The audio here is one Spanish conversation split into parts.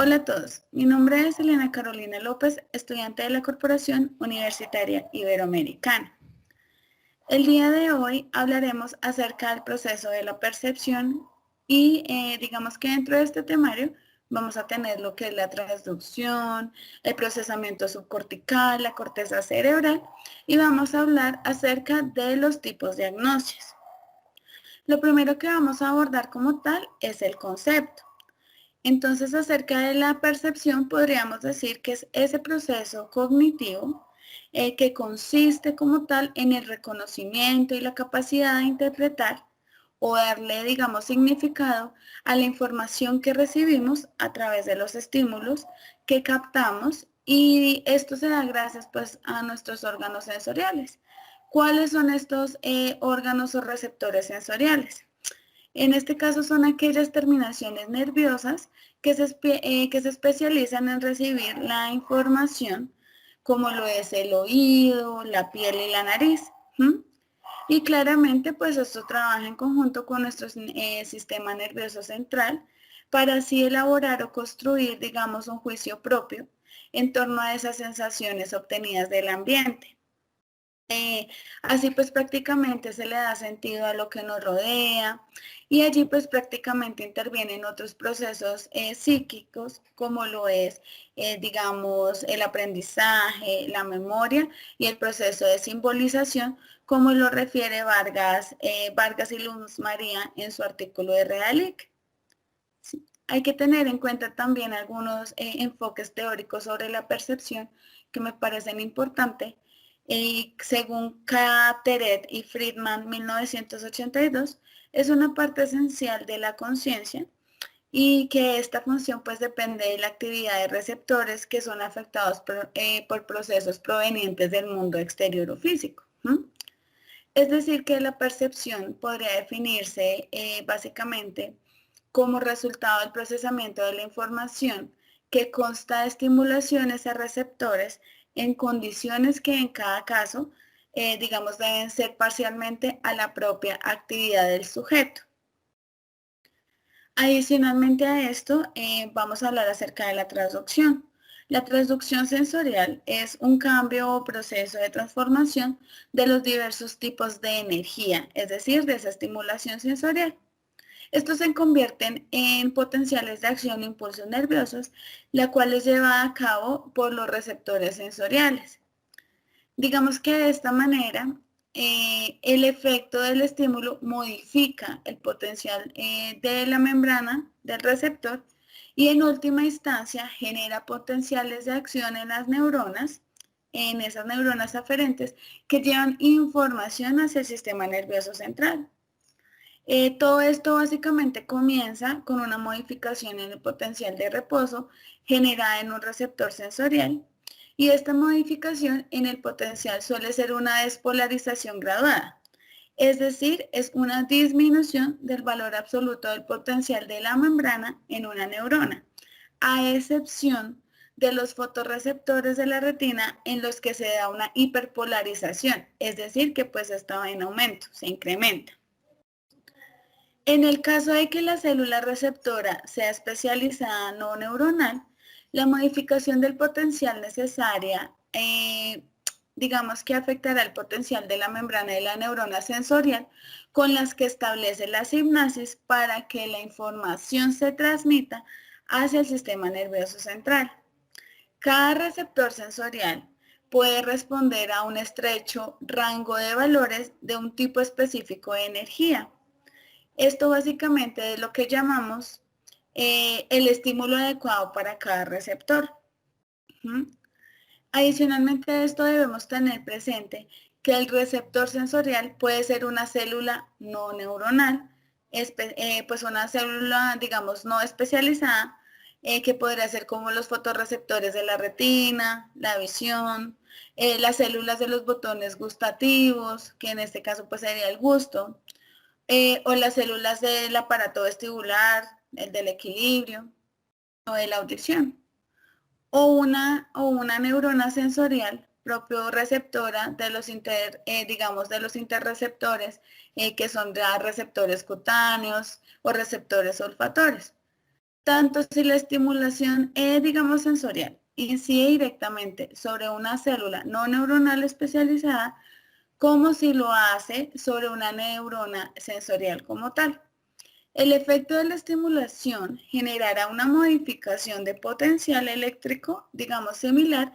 Hola a todos, mi nombre es Elena Carolina López, estudiante de la Corporación Universitaria Iberoamericana. El día de hoy hablaremos acerca del proceso de la percepción y digamos que dentro de este temario vamos a tener lo que es la transducción, el procesamiento subcortical, la corteza cerebral y vamos a hablar acerca de los tipos de agnosis. Lo primero que vamos a abordar como tal es el concepto. Entonces, acerca de la percepción, podríamos decir que es ese proceso cognitivo que consiste como tal en el reconocimiento y la capacidad de interpretar o darle, digamos, significado a la información que recibimos a través de los estímulos que captamos y esto se da gracias pues a nuestros órganos sensoriales. ¿Cuáles son estos órganos o receptores sensoriales? En este caso son aquellas terminaciones nerviosas que se especializan en recibir la información, como lo es el oído, la piel y la nariz. ¿Mm? Y claramente, pues esto trabaja en conjunto con nuestro sistema nervioso central para así elaborar o construir, digamos, un juicio propio en torno a esas sensaciones obtenidas del ambiente. Así pues prácticamente se le da sentido a lo que nos rodea y allí pues prácticamente intervienen otros procesos psíquicos como lo es digamos el aprendizaje, la memoria y el proceso de simbolización como lo refiere Vargas y Luz María en su artículo de Realic. Sí. Hay que tener en cuenta también algunos enfoques teóricos sobre la percepción que me parecen importantes. Según Teret y Friedman, 1982, es una parte esencial de la conciencia y que esta función pues depende de la actividad de receptores que son afectados por procesos provenientes del mundo exterior o físico. Es decir, que la percepción podría definirse básicamente como resultado del procesamiento de la información que consta de estimulaciones a receptores en condiciones que en cada caso, digamos, deben ser parcialmente a la propia actividad del sujeto. Adicionalmente a esto, vamos a hablar acerca de la transducción. La transducción sensorial es un cambio o proceso de transformación de los diversos tipos de energía, es decir, de esa estimulación sensorial. Estos se convierten en potenciales de acción e impulsos nerviosos, la cual es llevada a cabo por los receptores sensoriales. Digamos que de esta manera, el efecto del estímulo modifica el potencial de la membrana del receptor y en última instancia genera potenciales de acción en las neuronas, en esas neuronas aferentes que llevan información hacia el sistema nervioso central. Todo esto básicamente comienza con una modificación en el potencial de reposo generada en un receptor sensorial y esta modificación en el potencial suele ser una despolarización graduada, es decir, es una disminución del valor absoluto del potencial de la membrana en una neurona, a excepción de los fotorreceptores de la retina en los que se da una hiperpolarización, es decir, que pues está en aumento, se incrementa. En el caso de que la célula receptora sea especializada no neuronal, la modificación del potencial necesaria, digamos que afectará el potencial de la membrana de la neurona sensorial con las que establece la sinapsis para que la información se transmita hacia el sistema nervioso central. Cada receptor sensorial puede responder a un estrecho rango de valores de un tipo específico de energía. Esto básicamente es lo que llamamos el estímulo adecuado para cada receptor. ¿Mm? Adicionalmente a esto debemos tener presente que el receptor sensorial puede ser una célula no neuronal, pues una célula, digamos, no especializada, que podría ser como los fotorreceptores de la retina, la visión, las células de los botones gustativos, que en este caso pues sería el gusto, o las células del aparato vestibular, el del equilibrio o de la audición, o una neurona sensorial propio receptora de los digamos, de los interreceptores que son ya receptores cutáneos o receptores olfatorios. Tanto si la estimulación es, digamos, sensorial, incide directamente sobre una célula no neuronal especializada, como si lo hace sobre una neurona sensorial como tal. El efecto de la estimulación generará una modificación de potencial eléctrico, digamos, similar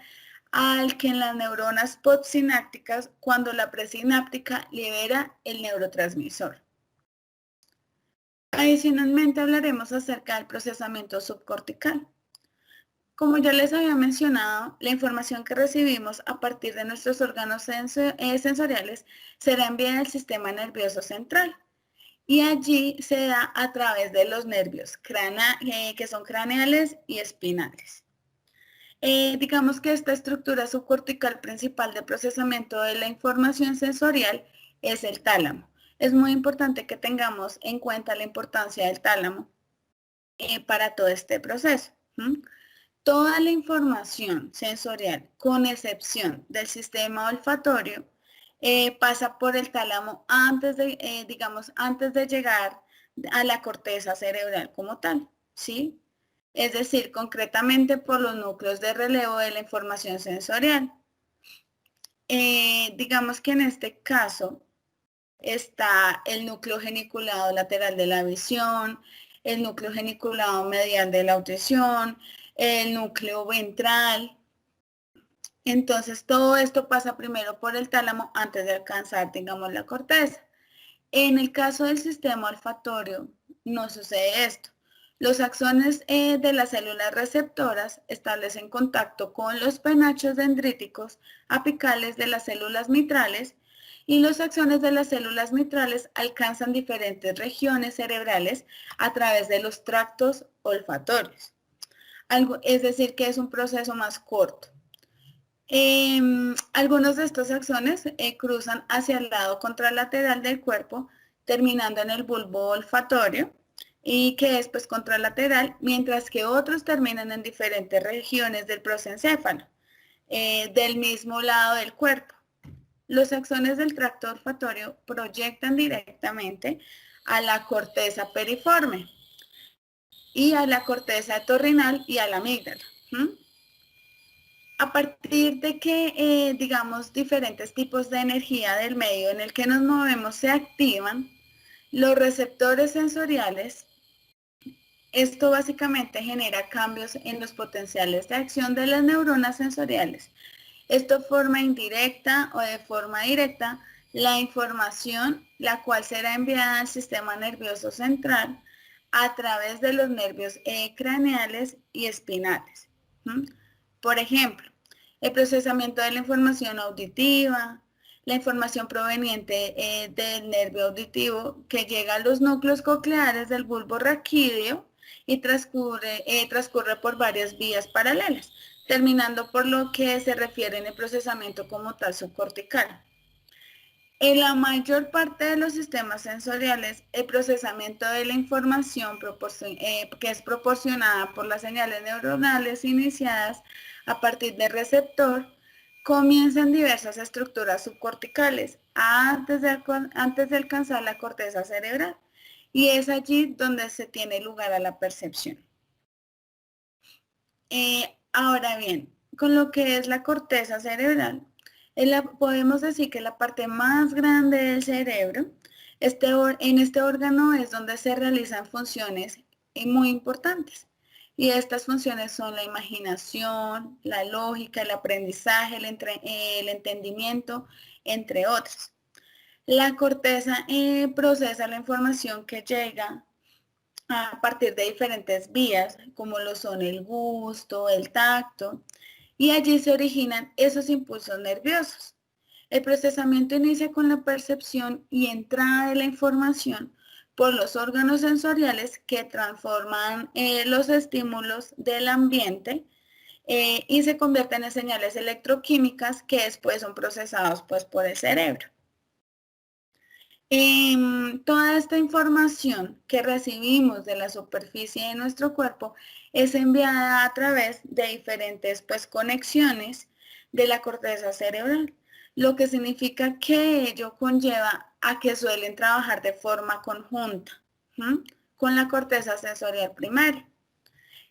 al que en las neuronas postsinápticas cuando la presináptica libera el neurotransmisor. Adicionalmente hablaremos acerca del procesamiento subcortical. Como ya les había mencionado, la información que recibimos a partir de nuestros órganos sensoriales será enviada al sistema nervioso central y allí se da a través de los nervios que son craneales y espinales. Digamos que esta estructura subcortical principal de procesamiento de la información sensorial es el tálamo. Es muy importante que tengamos en cuenta la importancia del tálamo para todo este proceso. Toda la información sensorial, con excepción del sistema olfatorio, pasa por el tálamo antes de llegar a la corteza cerebral como tal, ¿sí? Es decir, concretamente por los núcleos de relevo de la información sensorial. Digamos que en este caso está el núcleo geniculado lateral de la visión, el núcleo geniculado medial de la audición, el núcleo ventral. Entonces todo esto pasa primero por el tálamo antes de alcanzar, digamos, la corteza. En el caso del sistema olfatorio no sucede esto. Los axones de las células receptoras establecen contacto con los penachos dendríticos apicales de las células mitrales y los axones de las células mitrales alcanzan diferentes regiones cerebrales a través de los tractos olfatorios. Es decir, que es un proceso más corto. Algunos de estos axones cruzan hacia el lado contralateral del cuerpo, terminando en el bulbo olfatorio, y que es pues contralateral, mientras que otros terminan en diferentes regiones del prosencéfalo, del mismo lado del cuerpo. Los axones del tracto olfatorio proyectan directamente a la corteza periforme y a la corteza torrinal y a la amígdala. A partir de que, digamos, diferentes tipos de energía del medio en el que nos movemos se activan, los receptores sensoriales, esto básicamente genera cambios en los potenciales de acción de las neuronas sensoriales. Esto forma indirecta o de forma directa la información, la cual será enviada al sistema nervioso central a través de los nervios craneales y espinales. Por ejemplo, el procesamiento de la información auditiva, la información proveniente del nervio auditivo que llega a los núcleos cocleares del bulbo raquídeo y transcurre por varias vías paralelas, terminando por lo que se refiere en el procesamiento como tal subcortical. En la mayor parte de los sistemas sensoriales, el procesamiento de la información que es proporcionada por las señales neuronales iniciadas a partir del receptor, comienza en diversas estructuras subcorticales antes de alcanzar la corteza cerebral, y es allí donde se tiene lugar a la percepción. Ahora bien, con lo que es la corteza cerebral, podemos decir que la parte más grande del cerebro, en este órgano es donde se realizan funciones muy importantes. Y estas funciones son la imaginación, la lógica, el aprendizaje, el entendimiento, entre otros. La corteza procesa la información que llega a partir de diferentes vías, como lo son el gusto, el tacto, y allí se originan esos impulsos nerviosos. El procesamiento inicia con la percepción y entrada de la información por los órganos sensoriales que transforman los estímulos del ambiente y se convierten en señales electroquímicas que después son procesados pues, por el cerebro. Toda esta información que recibimos de la superficie de nuestro cuerpo es enviada a través de diferentes pues, conexiones de la corteza cerebral, lo que significa que ello conlleva a que suelen trabajar de forma conjunta con la corteza sensorial primaria.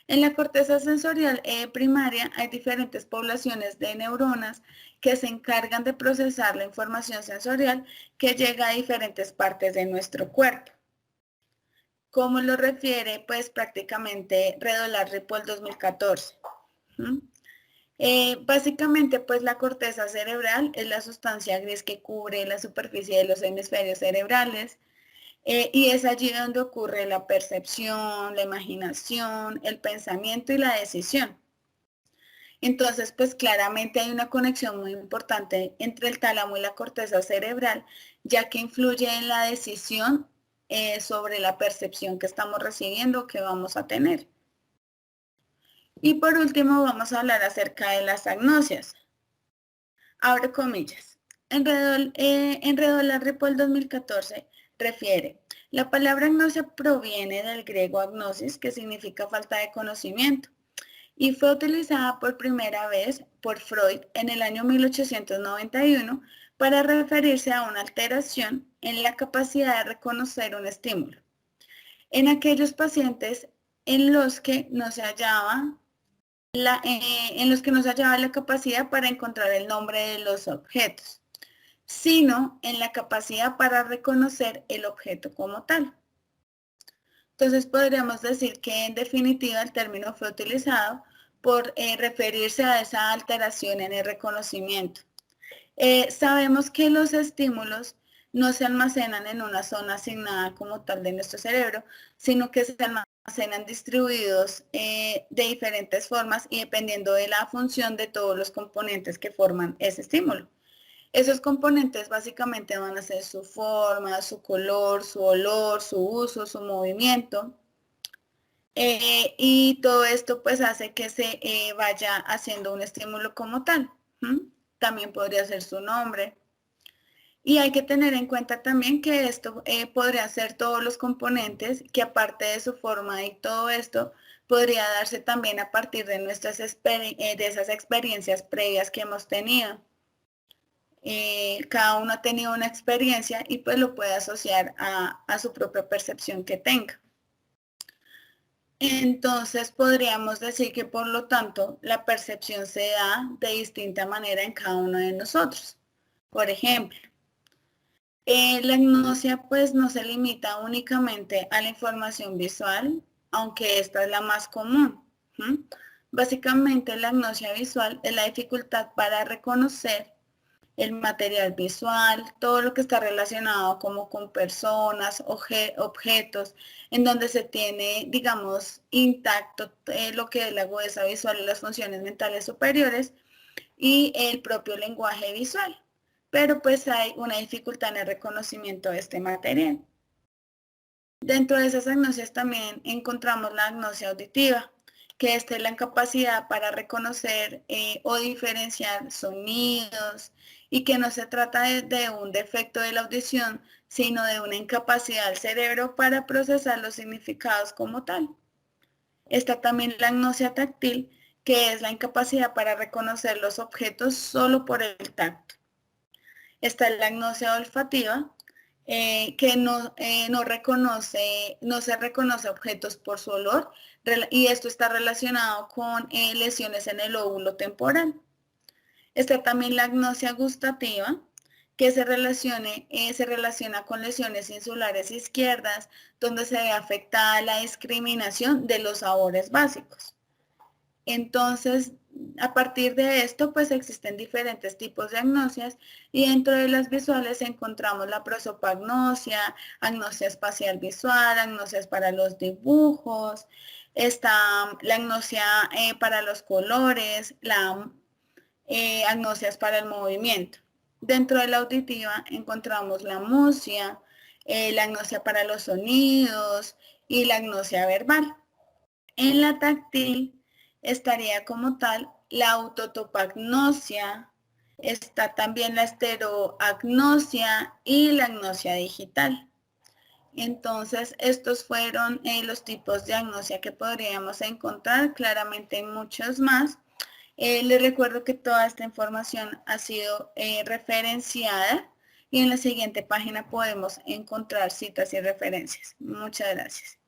En la corteza sensorial primaria hay diferentes poblaciones de neuronas que se encargan de procesar la información sensorial que llega a diferentes partes de nuestro cuerpo. Como lo refiere, pues prácticamente Redolar Ripoll 2014. Básicamente, pues la corteza cerebral es la sustancia gris que cubre la superficie de los hemisferios cerebrales. Y es allí donde ocurre la percepción, la imaginación, el pensamiento y la decisión. Entonces, pues claramente hay una conexión muy importante entre el tálamo y la corteza cerebral, ya que influye en la decisión sobre la percepción que estamos recibiendo, que vamos a tener. Y por último, vamos a hablar acerca de las agnosias. Abre comillas. Redolar Ripoll 2014 refiere, la palabra agnosia proviene del griego agnosis, que significa falta de conocimiento, y fue utilizada por primera vez por Freud en el año 1891 para referirse a una alteración en la capacidad de reconocer un estímulo. En aquellos pacientes en los que no se hallaba la capacidad para encontrar el nombre de los objetos, sino en la capacidad para reconocer el objeto como tal. Entonces podríamos decir que en definitiva el término fue utilizado por referirse a esa alteración en el reconocimiento. Sabemos que los estímulos no se almacenan en una zona asignada como tal de nuestro cerebro, sino que se almacenan distribuidos de diferentes formas y dependiendo de la función de todos los componentes que forman ese estímulo. Esos componentes básicamente van a ser su forma, su color, su olor, su uso, su movimiento. Y todo esto pues hace que se vaya haciendo un estímulo como tal. También podría ser su nombre. Y hay que tener en cuenta también que esto podría ser todos los componentes, que aparte de su forma y todo esto, podría darse también a partir de de esas experiencias previas que hemos tenido. Cada uno ha tenido una experiencia y pues lo puede asociar a su propia percepción que tenga. Entonces podríamos decir que por lo tanto la percepción se da de distinta manera en cada uno de nosotros. Por ejemplo, la agnosia pues no se limita únicamente a la información visual, aunque esta es la más común. Básicamente la agnosia visual es la dificultad para reconocer el material visual, todo lo que está relacionado como con personas, objetos, en donde se tiene, digamos, intacto lo que es la agudeza visual y las funciones mentales superiores y el propio lenguaje visual. Pero pues hay una dificultad en el reconocimiento de este material. Dentro de esas agnosias también encontramos la agnosia auditiva, que esta es la incapacidad para reconocer o diferenciar sonidos y que no se trata de un defecto de la audición, sino de una incapacidad del cerebro para procesar los significados como tal. Está también la agnosia táctil, que es la incapacidad para reconocer los objetos solo por el tacto. Está la agnosia olfativa, que no se reconoce objetos por su olor y esto está relacionado con lesiones en el lóbulo temporal. Está también la agnosia gustativa, que se relaciona con lesiones insulares izquierdas, donde se ve afectada la discriminación de los sabores básicos. Entonces, a partir de esto, pues existen diferentes tipos de agnosias y dentro de las visuales encontramos la prosopagnosia, agnosia espacial visual, agnosias para los dibujos, está la agnosia para los colores, la agnosias para el movimiento. Dentro de la auditiva encontramos la amusia, la agnosia para los sonidos y la agnosia verbal. En la táctil estaría como tal la autotopagnosia, está también la estereoagnosia y la agnosia digital. Entonces, estos fueron los tipos de agnosia que podríamos encontrar, claramente hay muchos más. Les recuerdo que toda esta información ha sido referenciada y en la siguiente página podemos encontrar citas y referencias. Muchas gracias.